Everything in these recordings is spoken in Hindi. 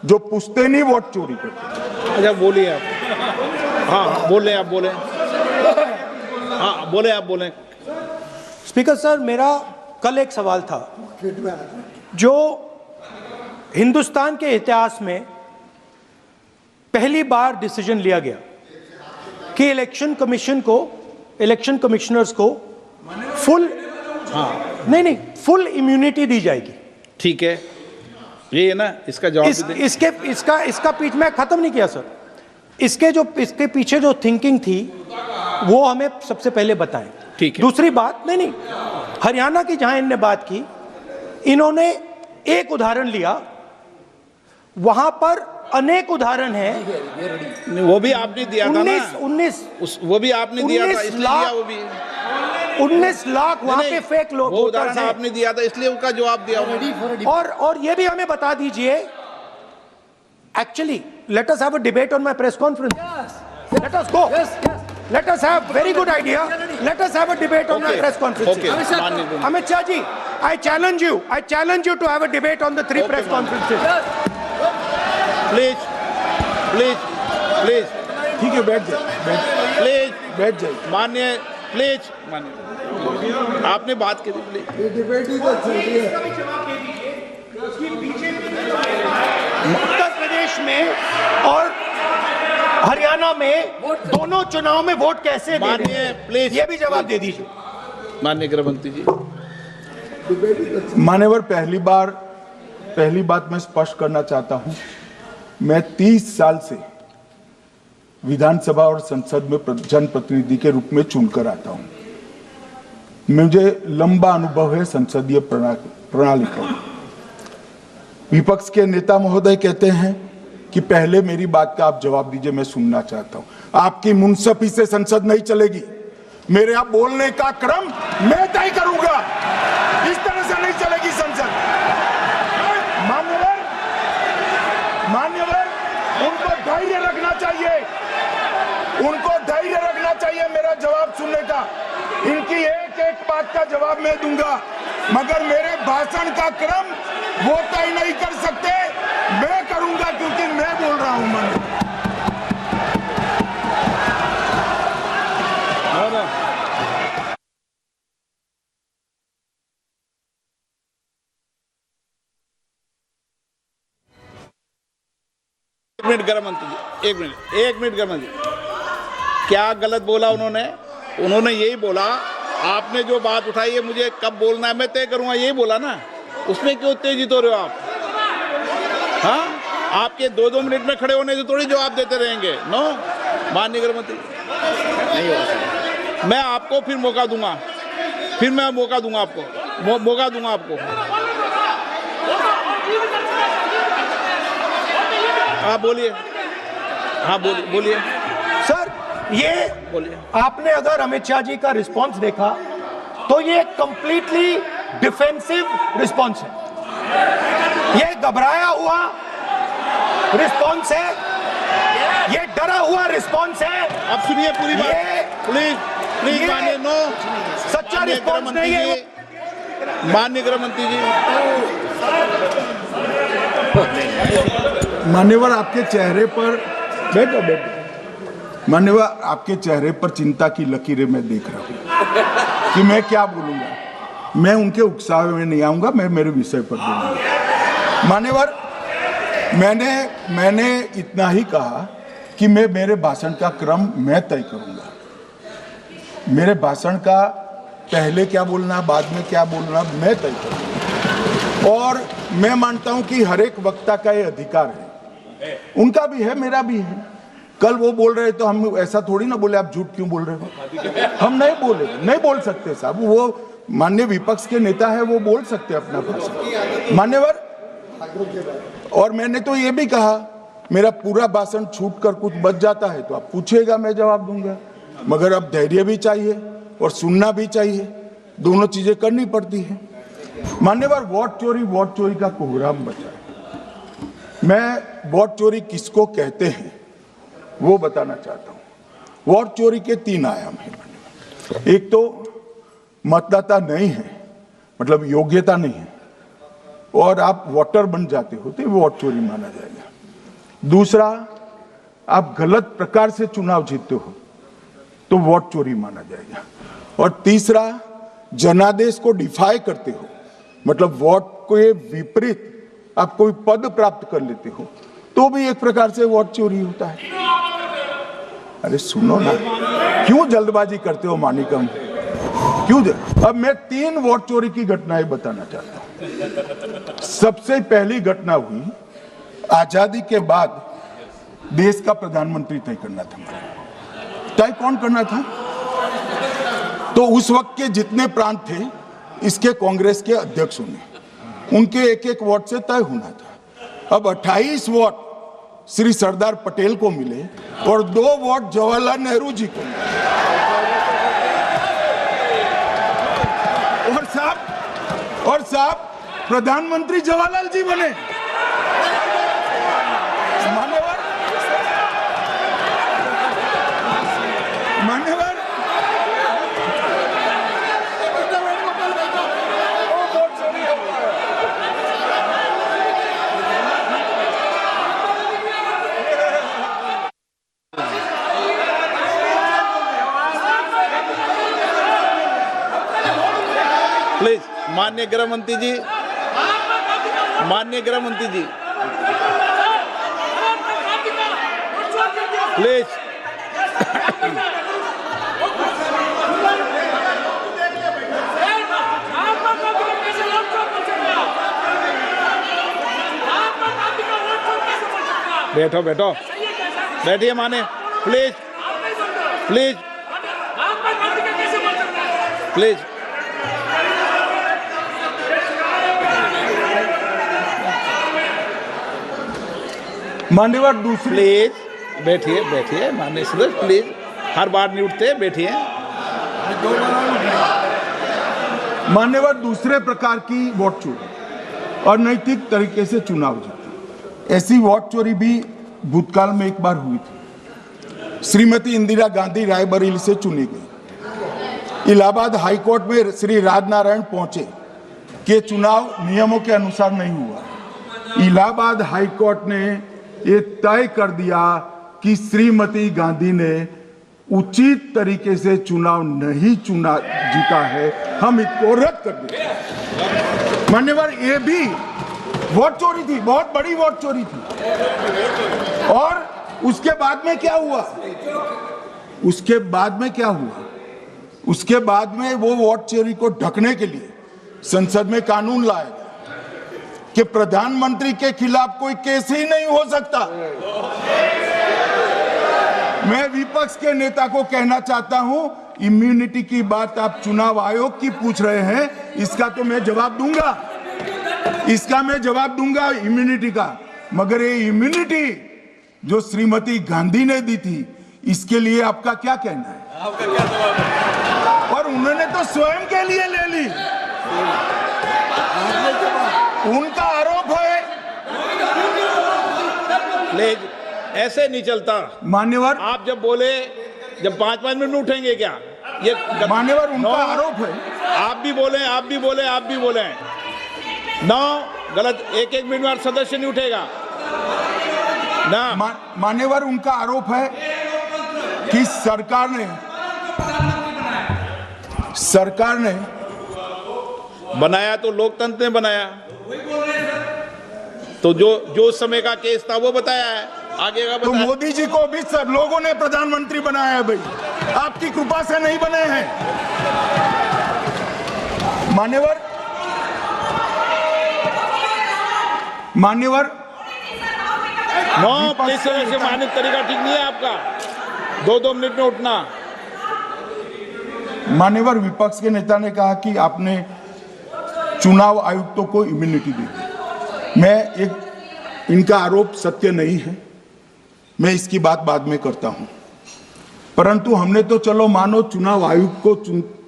जो पुश्तैनी वोट चोरी करते। अच्छा बोलिए आप। हाँ बोले आप बोले। हाँ बोले आप बोले। स्पीकर सर, मेरा कल एक सवाल था जो हिंदुस्तान के इतिहास में पहली बार डिसीजन लिया गया कि इलेक्शन कमिश्नर्स को फुल फुल इम्यूनिटी दी जाएगी। ठीक है, ये है ना, इसका जवाब इसका पीछे मैं खत्म नहीं किया सर। इसके पीछे जो थिंकिंग थी वो हमें सबसे पहले बताएं। ठीक है। दूसरी बात, नहीं हरियाणा की जहां इन्होंने बात की, इन्होंने एक उदाहरण लिया, वहां पर अनेक उदाहरण हैं। वो भी आपने दिया था ना, 19 वो भी आपने दिया था, इसलिए दिया वो भी। 19 लाख वहां पे फेक लोग, वो उदाहरण आपने दिया था, इसलिए उसका जवाब दिया। और ये भी हमें बता दीजिए, actually let us have a debate on my press conference. Let us go, let us have very good idea, let us have a debate on the press conferences. Amit Shah ji, I challenge you to have a debate on the 3 press conferences. Please ठीक है, बैठ जाइए माननीय, प्लीज माननीय, आपने बात की थी, प्लीज। उत्तर प्रदेश में और हरियाणा में दोनों चुनाव में वोट कैसे दे रहे हैं, प्लीज ये भी जवाब दे दीजिए। माननीय गृह मंत्री जी। मान्यवर, पहली बात मैं स्पष्ट करना चाहता हूं, मैं 30 साल से विधानसभा और संसद में जनप्रतिनिधि के रूप में चुनकर आता हूं। मुझे लंबा अनुभव है संसदीय प्रणाली का। विपक्ष के नेता महोदय कहते हैं कि पहले मेरी बात का आप जवाब दीजिए, मैं सुनना चाहता हूं। आपकी मुनसफी से संसद नहीं चलेगी। मेरे आप बोलने का क्रम मैं तय करूंगा, इस तरह से नहीं चलेगी संसद। मान्यवर, उनको धैर्य रखना चाहिए, मेरा जवाब सुनने का। इनकी एक एक बात का जवाब मैं दूंगा, मगर मेरे भाषण का क्रम वो तय नहीं कर सकते, मैं करूंगा, क्योंकि मैं बोल रहा हूं। एक मिनट गृह मंत्री जी, एक मिनट गृह मंत्री, क्या गलत बोला उन्होंने यही बोला, आपने जो बात उठाई है मुझे कब बोलना है मैं तय करूंगा, यही बोला ना, उसमें क्यों उत्तेजित हो रहे हो आप? हाँ, आपके 2-2 मिनट में खड़े होने से थोड़ी जवाब देते रहेंगे। नो, माननीय गृह मंत्री, नहीं हो सकता। मैं आपको फिर मौका दूंगा, आपको। हाँ बोलिए, बोलिए सर। ये बोलिए। आपने अगर अमित शाह जी का रिस्पांस देखा तो ये कंप्लीटली डिफेंसिव रिस्पांस है, ये घबराया हुआ रिस्पांस है, ये डरा हुआ रिस्पांस है। अब सुनिए पूरी बात, प्लीज मानिए। नो, सच्चा रिस्पांस नहीं है। माननीय गृह मंत्री जी। मान्यवर, आपके चेहरे पर बैठो। मान्यवर, आपके चेहरे पर चिंता की लकीरें मैं देख रहा हूं कि मैं क्या बोलूंगा। मैं उनके उकसावे में नहीं आऊंगा, मैं मेरे विषय पर बोलूंगा। मान्यवर, मैंने इतना ही कहा कि मेरे भाषण का क्रम मैं तय करूंगा। मेरे भाषण का पहले क्या बोलना, बाद में क्या बोलना, मैं तय करूंगा। और मैं मानता हूं कि हर एक वक्ता का ये अधिकार है, उनका भी है, मेरा भी है। कल वो बोल रहे तो हम ऐसा थोड़ी ना बोले आप झूठ क्यों बोल रहे हो, हम नहीं बोल सकते साहब। वो माननीय विपक्ष के नेता है, वो बोल सकते अपना भाषण। मान्यवर, और मैंने तो ये भी कहा, मेरा पूरा भाषण छूट कर कुछ बच जाता है तो आप पूछिएगा, मैं जवाब दूंगा, मगर अब धैर्य भी चाहिए और सुनना भी चाहिए, दोनों चीजें करनी पड़ती है। मान्यवर, वोट चोरी का कोहराम बचा है। मैं वोट चोरी किसको कहते हैं वो बताना चाहता हूं। वोट चोरी के 3 आयाम हैं। एक तो मतदाता नहीं है, मतलब योग्यता नहीं है, और आप वोटर बन जाते हो तो वोट चोरी माना जाएगा। दूसरा, आप गलत प्रकार से चुनाव जीतते हो तो वोट चोरी माना जाएगा। और तीसरा, जनादेश को डिफाई करते हो, मतलब वोट के विपरीत आप कोई पद प्राप्त कर लेते हो तो भी एक प्रकार से वोट चोरी होता है। अरे सुनो ना, क्यों जल्दबाजी करते हो मानिकम, क्यों? अब मैं 3 वोट चोरी की घटनाएं बताना चाहता हूं। सबसे पहली घटना हुई, आजादी के बाद देश का प्रधानमंत्री तय करना था। तय कौन करना था? तो उस वक्त के जितने प्रांत थे, इसके कांग्रेस के अध्यक्षों ने, उनके एक एक वोट से तय होना था। अब 28 वोट श्री सरदार पटेल को मिले और 2 वोट जवाहरलाल नेहरू जी को मिले। और साहब प्रधानमंत्री जवाहरलाल जी बने। मान्यवर, मान्यवर, प्लीज, माननीय गृह मंत्री जी, माननीय गृह मंत्री जी, प्लीज। बैठो बैठो, बैठिए माने, प्लीज प्लीज प्लीज। मान्यवर, दूसरी, प्लीज बैठिए बैठिए माननीय सदस्य, प्लीज, हर बार नहीं उठते, बैठिए। मान्यवर, दूसरे प्रकार की वोट चोरी और नैतिक तरीके से चुनाव जीतना, ऐसी वोट चोरी भी भूतकाल में एक बार हुई थी। श्रीमती इंदिरा गांधी रायबरेली से चुनी गई। इलाहाबाद हाईकोर्ट में श्री राजनारायण पहुंचे कि चुनाव नियमों के अनुसार नहीं हुआ। इलाहाबाद हाईकोर्ट ने ये तय कर दिया कि श्रीमती गांधी ने उचित तरीके से चुनाव नहीं जीता है, हम इसको रद्द कर दें। मान्यवर, ये भी वोट चोरी थी, बहुत बड़ी वोट चोरी थी। और उसके बाद में क्या हुआ? उसके बाद में क्या हुआ? उसके बाद में वो वोट चोरी को ढकने के लिए संसद में कानून लाया गया कि प्रधानमंत्री के खिलाफ कोई केस ही नहीं हो सकता। मैं विपक्ष के नेता को कहना चाहता हूं, इम्यूनिटी की बात आप चुनाव आयोग की पूछ रहे हैं, इसका तो मैं जवाब दूंगा, इसका मैं जवाब दूंगा इम्यूनिटी का। मगर ये इम्यूनिटी जो श्रीमती गांधी ने दी थी, इसके लिए आपका क्या कहना है? आपका क्या जवाब है? और उन्होंने तो स्वयं के लिए ले ली। उनका आरोप है। प्लीज, ऐसे नहीं चलता मान्यवर, आप जब बोले, जब 5-5 मिनट में उठेंगे क्या? ये मान्यवर, उनका आरोप है। आप भी बोले, आप भी बोले, आप भी बोले। नो, गलत। 1-1 मिनट में सदस्य नहीं उठेगा ना। मान्यवर, उनका आरोप है कि सरकार ने बनाया तो लोकतंत्र ने बनाया, तो जो समय का केस था वो बताया है, आगे का तो मोदी जी को भी सब लोगों ने प्रधानमंत्री बनाया है भाई, आपकी कृपा से नहीं बने हैं। मान्यवर, नो, प्लीज, ऐसे माननीय तरीका ठीक नहीं है आपका, 2-2 मिनट में उठना। मान्यवर, विपक्ष के नेता ने कहा कि आपने चुनाव आयुक्तों को इम्यूनिटी दी। इनका आरोप सत्य नहीं है, मैं इसकी बात बाद में करता हूं। परंतु हमने तो चलो मानो चुनाव आयुक्त को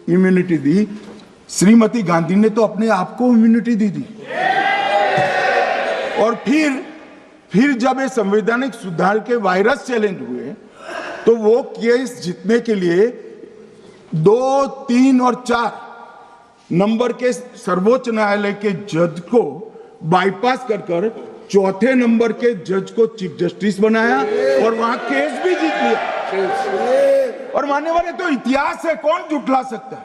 इम्यूनिटी दी, श्रीमती गांधी ने तो अपने आप को इम्यूनिटी दी थी। और फिर जब ये संवैधानिक सुधार के वायरस चैलेंज हुए तो वो केस जीतने के लिए 2, 3 और 4 नंबर के सर्वोच्च न्यायालय के जज को बाईपास कर चौथे नंबर के जज को चीफ जस्टिस बनाया और वहां केस भी जीत लिया। और मान्यवर ये तो इतिहास है, कौन झुठला सकता है?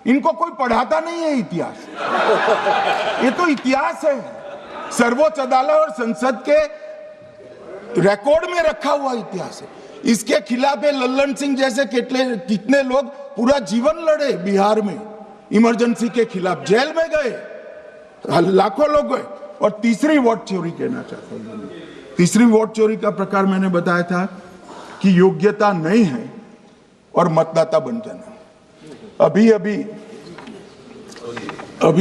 इनको कोई पढ़ाता नहीं है इतिहास, ये तो इतिहास है, सर्वोच्च अदालत और संसद के रिकॉर्ड में रखा हुआ इतिहास है। इसके खिलाफ लल्लन सिंह जैसे कितने लोग पूरा जीवन लड़े बिहार में, इमरजेंसी के खिलाफ जेल में गए, लाखों लोग गए। और तीसरी वोट चोरी कहना चाहता हूं, तीसरी वोट चोरी का प्रकार मैंने बताया था कि योग्यता नहीं है और मतदाता बन जाना। अभी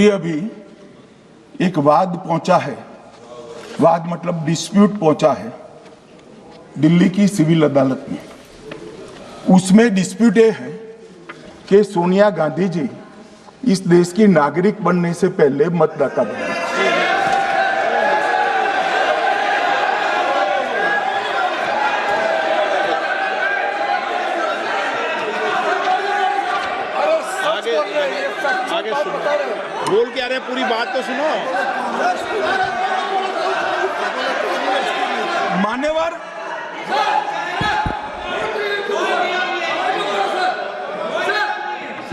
अभी एक वाद पहुंचा है, वाद मतलब डिस्प्यूट पहुंचा है दिल्ली की सिविल अदालत में। उसमें डिस्प्यूट ये है कि सोनिया गांधी जी इस देश की नागरिक बनने से पहले मतदाता बने। आगे सुनो, बोल क्या रहे, पूरी बात तो सुनो।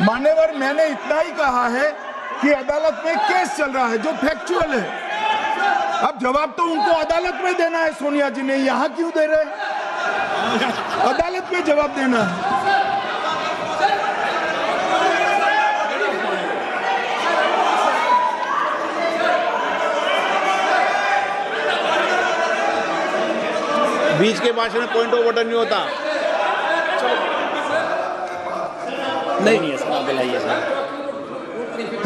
मान्यवर मैंने इतना ही कहा है कि अदालत में केस चल रहा है जो फैक्चुअल है। अब जवाब तो उनको अदालत में देना है, सोनिया जी ने यहां क्यों दे रहे हैं? अदालत में जवाब देना है। बीच के भाषण में पॉइंट ऑफ ऑर्डर नहीं होता। नहीं है सर, बुलाइए सर।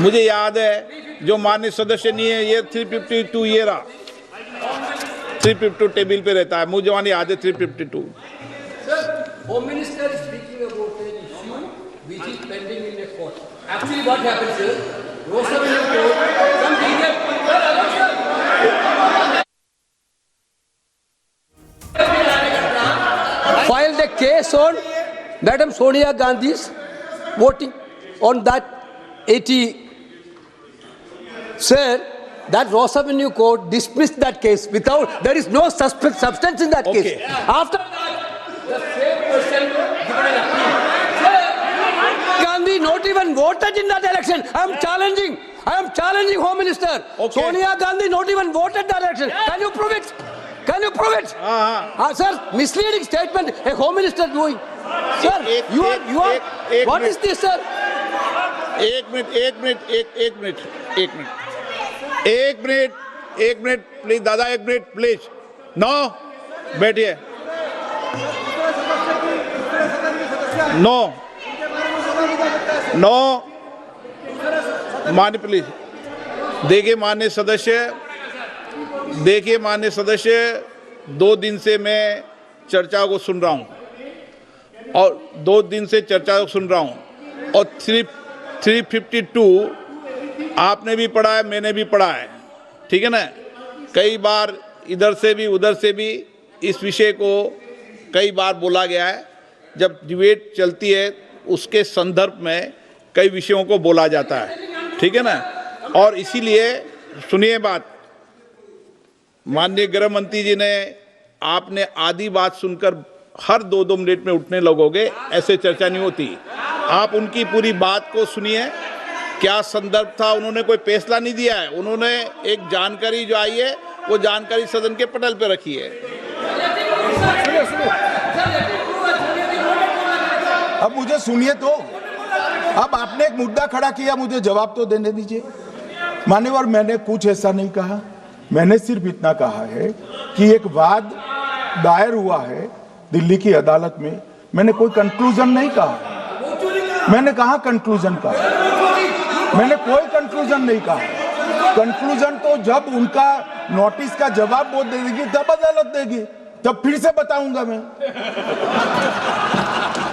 मुझे याद है जो माननीय सदस्य नहीं है, ये 352 ये रहा, 352 टेबल पे रहता है, मुझे जवान याद है 352। Home Minister is speaking about an issue which is pending in the court. Actually, what happens is, Rosa will report some detail. Filed a case on Madam Sonia Gandhi's voting on that 80. Sir, that Rosa Avenue court dismissed that case without, there is no substance in that case. Okay. After that, the same person given an appeal. Gandhi not even voted in that election. I am challenging Home Minister. Okay. Sonia Gandhi not even voted that election. Can you prove it? Can you prove it? Sir, misleading statement a Home Minister doing. Sir, you are. What is this, sir? एक मिनट प्लीज दादा, एक मिनट प्लीज। नो, बैठिए। नो मान्य प्लीज देखिए माननीय सदस्य 2 दिन से मैं चर्चा को सुन रहा हूं और 2 दिन से चर्चा को सुन रहा हूं और 352 आपने भी पढ़ा है, मैंने भी पढ़ा है, ठीक है ना। कई बार इधर से भी उधर से भी इस विषय को कई बार बोला गया है। जब डिबेट चलती है उसके संदर्भ में कई विषयों को बोला जाता है, ठीक है ना। और इसीलिए सुनिए बात, माननीय गृह मंत्री जी ने, आपने आधी बात सुनकर हर 2-2 मिनट में उठने लगोगे, ऐसे चर्चा नहीं होती। आप उनकी पूरी बात को सुनिए, क्या संदर्भ था, उन्होंने कोई फैसला नहीं दिया है, उन्होंने एक जानकारी जो आई है वो जानकारी सदन के पटल पे रखी है। अब मुझे सुनिए तो, अब आपने एक मुद्दा खड़ा किया, मुझे जवाब तो देने दीजिए। मान्यवर मैंने कुछ ऐसा नहीं कहा, मैंने सिर्फ इतना कहा है कि एक वाद दायर हुआ है दिल्ली की अदालत में, मैंने कोई कंक्लूजन नहीं कहा। मैंने कहा कंक्लूजन कहा, मैंने कोई कंक्लूजन नहीं कहा। कंक्लूजन तो जब उनका नोटिस का जवाब वो दे देगी तब अदालत देगी, तब फिर से बताऊंगा मैं।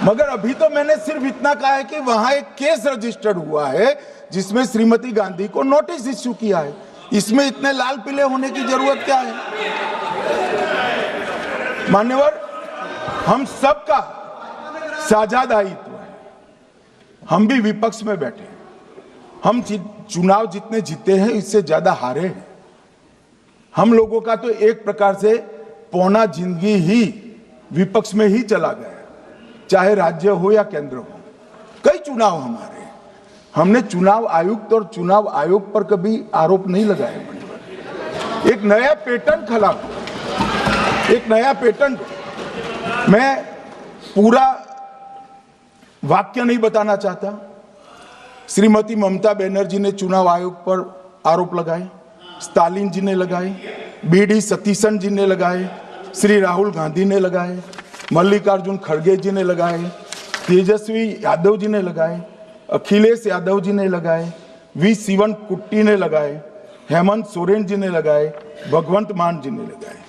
मगर अभी तो मैंने सिर्फ इतना कहा है कि वहां एक केस रजिस्टर्ड हुआ है जिसमें श्रीमती गांधी को नोटिस इश्यू किया है। इसमें इतने लाल पीले होने की जरूरत क्या है? मान्यवर, हम सबका साझा दायित्व है, हम भी विपक्ष में बैठे, हम चुनाव जितने जीते हैं इससे ज्यादा हारे हैं। हम लोगों का तो एक प्रकार से पौना जिंदगी ही विपक्ष में ही चला गया, चाहे राज्य हो या केंद्र हो। कई चुनाव हमारे, हमने चुनाव आयुक्त और चुनाव आयोग पर कभी आरोप नहीं लगाए। एक नया पैटर्न खड़ा, एक नया पैटर्न। मैं पूरा वाक्य नहीं बताना चाहता। श्रीमती ममता बनर्जी ने चुनाव आयोग पर आरोप लगाए, स्टालिन जी ने लगाए, बीडी सतीशन जी ने लगाए, श्री राहुल गांधी ने लगाए, मल्लिकार्जुन खड़गे जी ने लगाए, तेजस्वी यादव जी ने लगाए, अखिलेश यादव जी ने लगाए, वी शिवन कुट्टी ने लगाए, हेमंत सोरेन जी ने लगाए, भगवंत मान जी ने लगाए।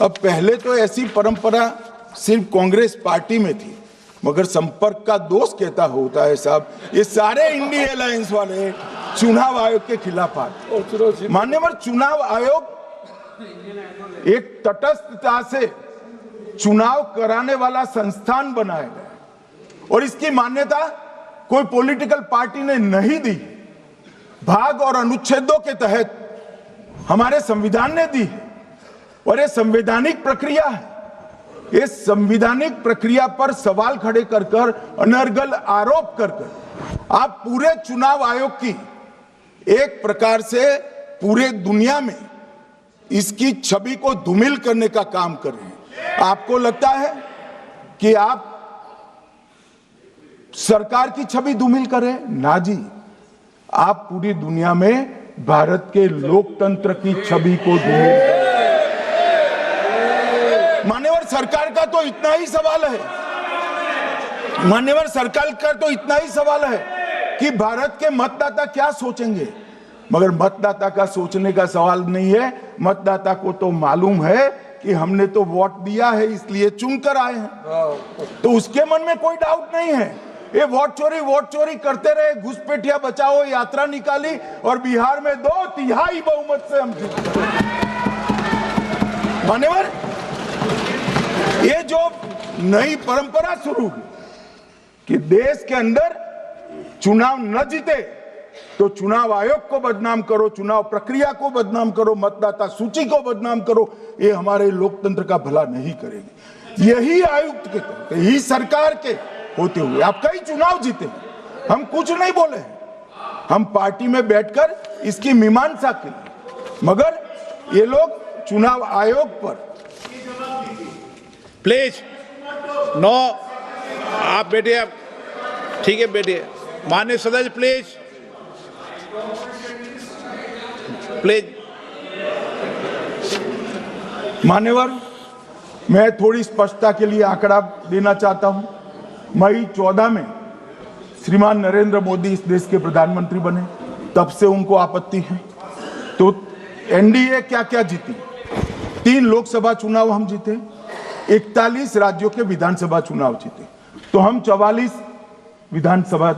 अब पहले तो ऐसी परंपरा सिर्फ कांग्रेस पार्टी में थी, मगर संपर्क का दोष कहता होता है साहब, ये सारे इंडिया अलायंस वाले चुनाव आयोग के खिलाफ आते। मान्यवर, चुनाव आयोग एक तटस्थता से चुनाव कराने वाला संस्थान बनाया गया और इसकी मान्यता कोई पॉलिटिकल पार्टी ने नहीं दी। भाग और अनुच्छेदों के तहत हमारे संविधान ने दी है और ये संवैधानिक प्रक्रिया है। इस संवैधानिक प्रक्रिया पर सवाल खड़े कर कर, अनर्गल आरोप कर कर आप पूरे चुनाव आयोग की एक प्रकार से पूरे दुनिया में इसकी छवि को धूमिल करने का काम कर रहे हैं। आपको लगता है कि आप सरकार की छवि धूमिल करें? ना जी, आप पूरी दुनिया में भारत के लोकतंत्र की छवि को धूमिल करें। मान्यवर, सरकार का तो इतना ही सवाल है, मान्यवर सरकार का तो इतना ही सवाल है कि भारत के मतदाता क्या सोचेंगे, मगर मतदाता का सोचने का सवाल नहीं है। मतदाता को तो मालूम है कि हमने तो वोट दिया है इसलिए चुनकर आए हैं, तो उसके मन में कोई डाउट नहीं है। ये वोट चोरी करते रहे, घुसपैठिया बचाओ यात्रा निकाली और बिहार में 2/3 बहुमत से हम जीते। मान्यवर, ये जो नई परंपरा शुरू हुई कि देश के अंदर चुनाव न जीते तो चुनाव आयोग को बदनाम करो, चुनाव प्रक्रिया को बदनाम करो, मतदाता सूची को बदनाम करो, ये हमारे लोकतंत्र का भला नहीं करेगी। यही आयुक्त के तहत, यही सरकार के होते हुए आप कई चुनाव जीते हैं, हम कुछ नहीं बोले हैं, हम पार्टी में बैठकर इसकी मीमांसा की, मगर ये लोग चुनाव आयोग पर। प्लीज नो, आप बैठिए, आप ठीक है बैठिए। माननीय सदस्य प्लीज प्लीज। मान्यवर, मैं थोड़ी स्पष्टता के लिए आंकड़ा देना चाहता हूं। मई 14 में श्रीमान नरेंद्र मोदी इस देश के प्रधानमंत्री बने, तब से उनको आपत्ति है। तो एनडीए क्या क्या जीती? 3 लोकसभा चुनाव हम जीते, 41 राज्यों के विधानसभा चुनाव जीते, तो हम 44 विधानसभा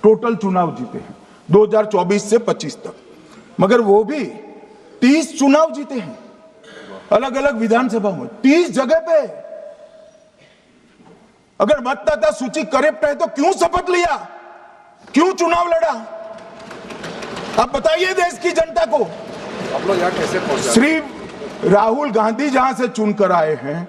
टोटल चुनाव जीते हैं 2024 से 25 तक, मगर वो भी 30 चुनाव जीते हैं अलग अलग विधानसभा में, 30 जगह पे। अगर मतदाता सूची करेक्ट है तो क्यों शपथ लिया, क्यों चुनाव लड़ा? आप बताइए देश की जनता को। आप लोग यहाँ कैसे पहुंचे? श्री राहुल गांधी जहां से चुनकर आए हैं